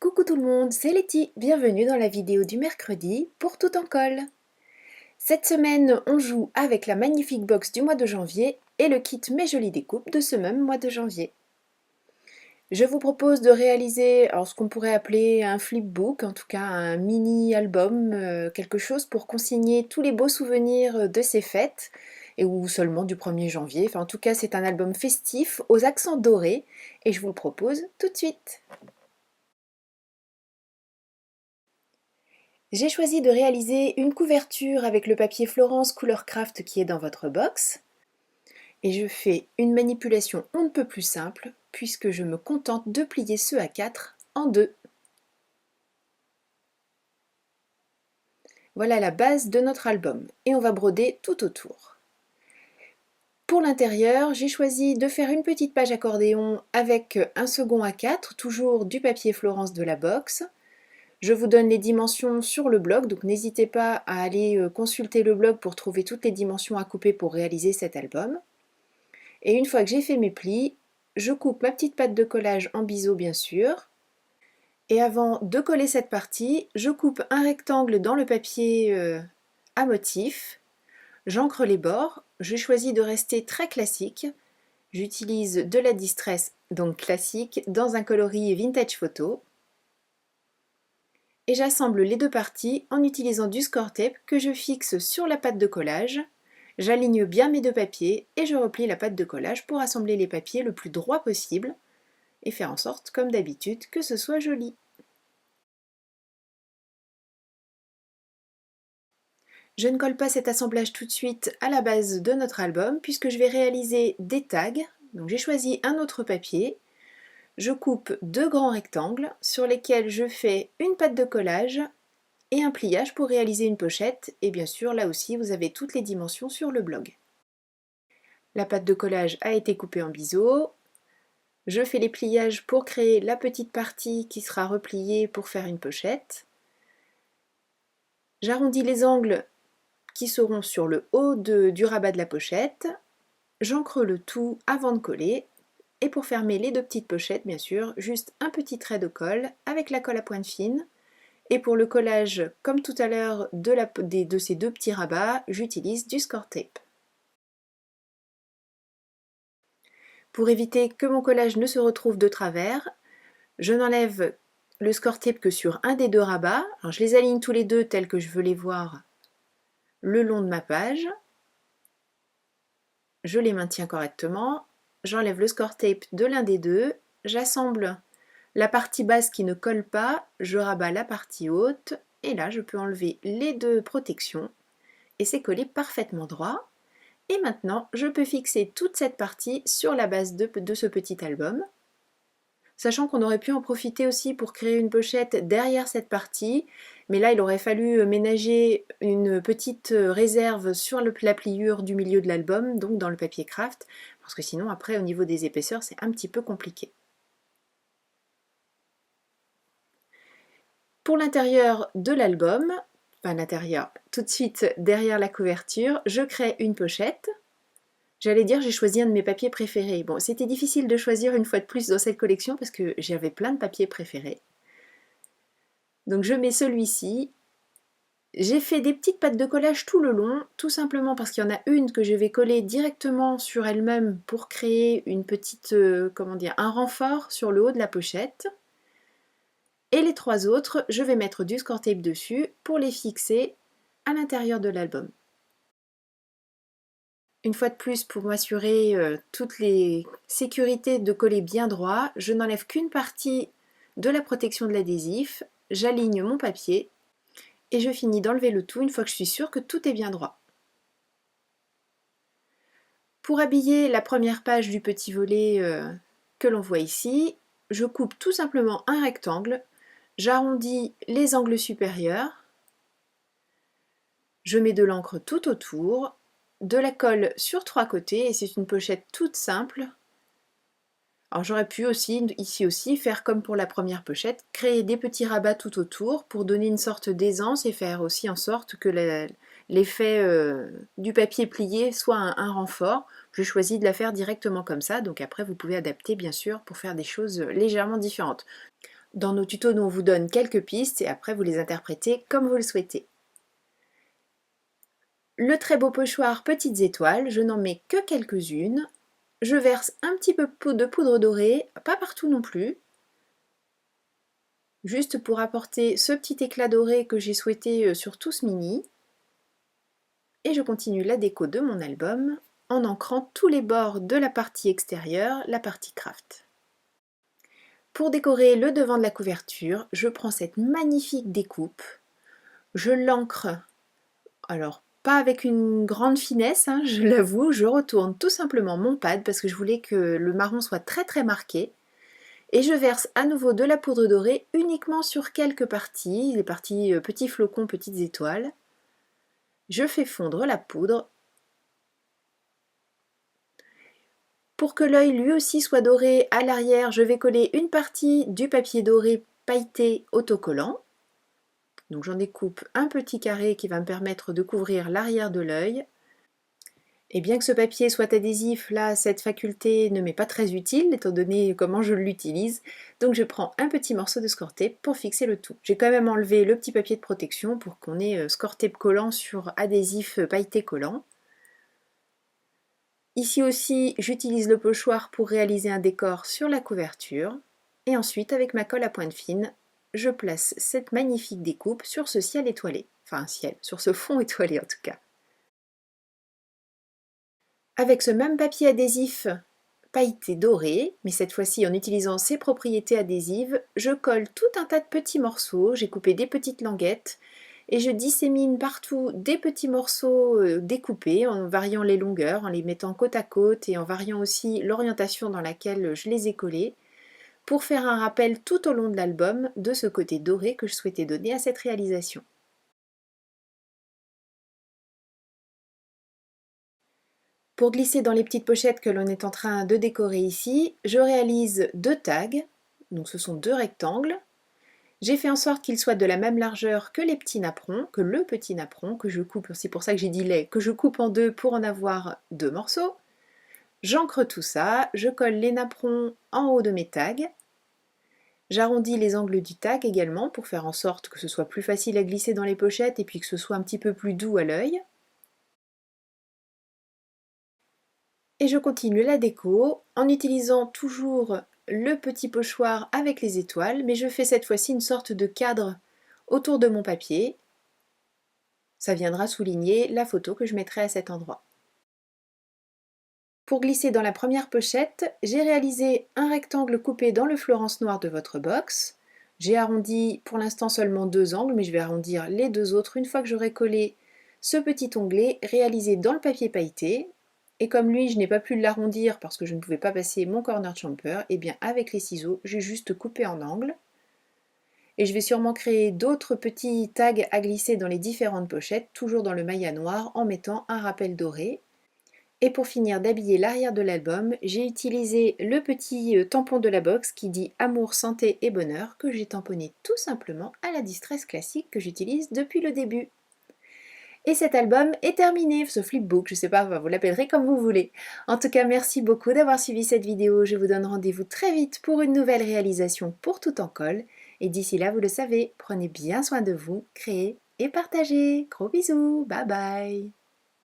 Coucou tout le monde, c'est Letty, bienvenue dans la vidéo du mercredi pour Tout en colle. Cette semaine, on joue avec la magnifique box du mois de janvier et le kit Mes Jolies Découpes de ce même mois de janvier. Je vous propose de réaliser ce qu'on pourrait appeler un flipbook, en tout cas un mini-album, quelque chose pour consigner tous les beaux souvenirs de ces fêtes, ou seulement du 1er janvier. Enfin, en tout cas, c'est un album festif aux accents dorés et je vous le propose tout de suite. J'ai choisi de réaliser une couverture avec le papier Florence Couleur Craft qui est dans votre box. Et je fais une manipulation on ne peut plus simple puisque je me contente de plier ce A4 en deux. Voilà la base de notre album et on va broder tout autour. Pour l'intérieur, j'ai choisi de faire une petite page accordéon avec un second A4, toujours du papier Florence de la box. Je vous donne les dimensions sur le blog, donc n'hésitez pas à aller consulter le blog pour trouver toutes les dimensions à couper pour réaliser cet album. Et une fois que j'ai fait mes plis, je coupe ma petite pâte de collage en biseau bien sûr. Et avant de coller cette partie, je coupe un rectangle dans le papier à motif. J'encre les bords. Je choisis de rester très classique. J'utilise de la distress, donc classique, dans un coloris vintage photo. Et j'assemble les deux parties en utilisant du score tape que je fixe sur la pâte de collage. J'aligne bien mes deux papiers et je replie la pâte de collage pour assembler les papiers le plus droit possible et faire en sorte, comme d'habitude, que ce soit joli. Je ne colle pas cet assemblage tout de suite à la base de notre album puisque je vais réaliser des tags. Donc j'ai choisi un autre papier. Je coupe deux grands rectangles sur lesquels je fais une pâte de collage et un pliage pour réaliser une pochette. Et bien sûr, là aussi, vous avez toutes les dimensions sur le blog. La pâte de collage a été coupée en biseau. Je fais les pliages pour créer la petite partie qui sera repliée pour faire une pochette. J'arrondis les angles qui seront sur le haut du rabat de la pochette. J'encre le tout avant de coller. Et pour fermer les deux petites pochettes, bien sûr, juste un petit trait de colle avec la colle à pointe fine. Et pour le collage, comme tout à l'heure, de ces deux petits rabats, j'utilise du score tape. Pour éviter que mon collage ne se retrouve de travers, je n'enlève le score tape que sur un des deux rabats. Alors, je les aligne tous les deux tels que je veux les voir le long de ma page. Je les maintiens correctement. J'enlève le score tape de l'un des deux. J'assemble la partie basse qui ne colle pas. Je rabats la partie haute. Et là, je peux enlever les deux protections. Et c'est collé parfaitement droit. Et maintenant, je peux fixer toute cette partie sur la base de ce petit album. Sachant qu'on aurait pu en profiter aussi pour créer une pochette derrière cette partie, mais là il aurait fallu ménager une petite réserve sur la pliure du milieu de l'album, donc dans le papier craft, parce que sinon après au niveau des épaisseurs c'est un petit peu compliqué. Pour l'intérieur de l'album, enfin l'intérieur, tout de suite derrière la couverture, je crée une pochette. J'allais dire j'ai choisi un de mes papiers préférés. Bon, c'était difficile de choisir une fois de plus dans cette collection parce que j'avais plein de papiers préférés. Donc je mets celui-ci. J'ai fait des petites pattes de collage tout le long, tout simplement parce qu'il y en a une que je vais coller directement sur elle-même pour créer une petite, un renfort sur le haut de la pochette. Et les trois autres, je vais mettre du score tape dessus pour les fixer à l'intérieur de l'album. Une fois de plus, pour m'assurer toutes les sécurités de coller bien droit, je n'enlève qu'une partie de la protection de l'adhésif, j'aligne mon papier et je finis d'enlever le tout une fois que je suis sûre que tout est bien droit. Pour habiller la première page du petit volet que l'on voit ici, je coupe tout simplement un rectangle, j'arrondis les angles supérieurs, je mets de l'encre tout autour, de la colle sur trois côtés et c'est une pochette toute simple. Alors j'aurais pu aussi, ici aussi, faire comme pour la première pochette, créer des petits rabats tout autour pour donner une sorte d'aisance et faire aussi en sorte que l'effet du papier plié soit un renfort. J'ai choisi de la faire directement comme ça, donc après vous pouvez adapter bien sûr pour faire des choses légèrement différentes. Dans nos tutos, nous on vous donne quelques pistes et après vous les interprétez comme vous le souhaitez. Le très beau pochoir petites étoiles, je n'en mets que quelques-unes. Je verse un petit peu de poudre dorée, pas partout non plus, juste pour apporter ce petit éclat doré que j'ai souhaité sur tout ce mini. Et je continue la déco de mon album en ancrant tous les bords de la partie extérieure, la partie craft. Pour décorer le devant de la couverture, je prends cette magnifique découpe, je l'ancre, alors pas avec une grande finesse, hein, je l'avoue, je retourne tout simplement mon pad parce que je voulais que le marron soit très marqué. Et je verse à nouveau de la poudre dorée uniquement sur quelques parties, les parties petits flocons, petites étoiles. Je fais fondre la poudre. Pour que l'œil lui aussi soit doré, à l'arrière, je vais coller une partie du papier doré pailleté autocollant. Donc j'en découpe un petit carré qui va me permettre de couvrir l'arrière de l'œil. Et bien que ce papier soit adhésif, là, cette faculté ne m'est pas très utile, étant donné comment je l'utilise. Donc je prends un petit morceau de Score-Tape pour fixer le tout. J'ai quand même enlevé le petit papier de protection pour qu'on ait Score-Tape collant sur adhésif pailleté collant. Ici aussi, j'utilise le pochoir pour réaliser un décor sur la couverture. Et ensuite, avec ma colle à pointe fine, je place cette magnifique découpe sur ce ciel étoilé. Enfin, un ciel, sur ce fond étoilé en tout cas. Avec ce même papier adhésif pailleté doré, mais cette fois-ci en utilisant ses propriétés adhésives, je colle tout un tas de petits morceaux, j'ai coupé des petites languettes et je dissémine partout des petits morceaux découpés en variant les longueurs, en les mettant côte à côte et en variant aussi l'orientation dans laquelle je les ai collés pour faire un rappel tout au long de l'album de ce côté doré que je souhaitais donner à cette réalisation. Pour glisser dans les petites pochettes que l'on est en train de décorer ici, je réalise deux tags, donc ce sont deux rectangles. J'ai fait en sorte qu'ils soient de la même largeur que les petits napperons, que le petit napperon que je coupe, c'est pour ça que j'ai dit lait, que je coupe en deux pour en avoir deux morceaux. J'encre tout ça, je colle les napperons en haut de mes tags. J'arrondis les angles du tag également pour faire en sorte que ce soit plus facile à glisser dans les pochettes et puis que ce soit un petit peu plus doux à l'œil. Et je continue la déco en utilisant toujours le petit pochoir avec les étoiles, mais je fais cette fois-ci une sorte de cadre autour de mon papier. Ça viendra souligner la photo que je mettrai à cet endroit. Pour glisser dans la première pochette, j'ai réalisé un rectangle coupé dans le Florence noir de votre box. J'ai arrondi pour l'instant seulement deux angles, mais je vais arrondir les deux autres une fois que j'aurai collé ce petit onglet réalisé dans le papier pailleté. Et comme lui, je n'ai pas pu l'arrondir parce que je ne pouvais pas passer mon corner chamfer, et bien avec les ciseaux, j'ai juste coupé en angle. Et je vais sûrement créer d'autres petits tags à glisser dans les différentes pochettes, toujours dans le maillat noir, en mettant un rappel doré. Et pour finir d'habiller l'arrière de l'album, j'ai utilisé le petit tampon de la box qui dit amour, santé et bonheur, que j'ai tamponné tout simplement à la distress classique que j'utilise depuis le début. Et cet album est terminé, ce flipbook, je sais pas, vous l'appellerez comme vous voulez. En tout cas, merci beaucoup d'avoir suivi cette vidéo. Je vous donne rendez-vous très vite pour une nouvelle réalisation pour tout en colle. Et d'ici là, vous le savez, prenez bien soin de vous, créez et partagez. Gros bisous, bye bye.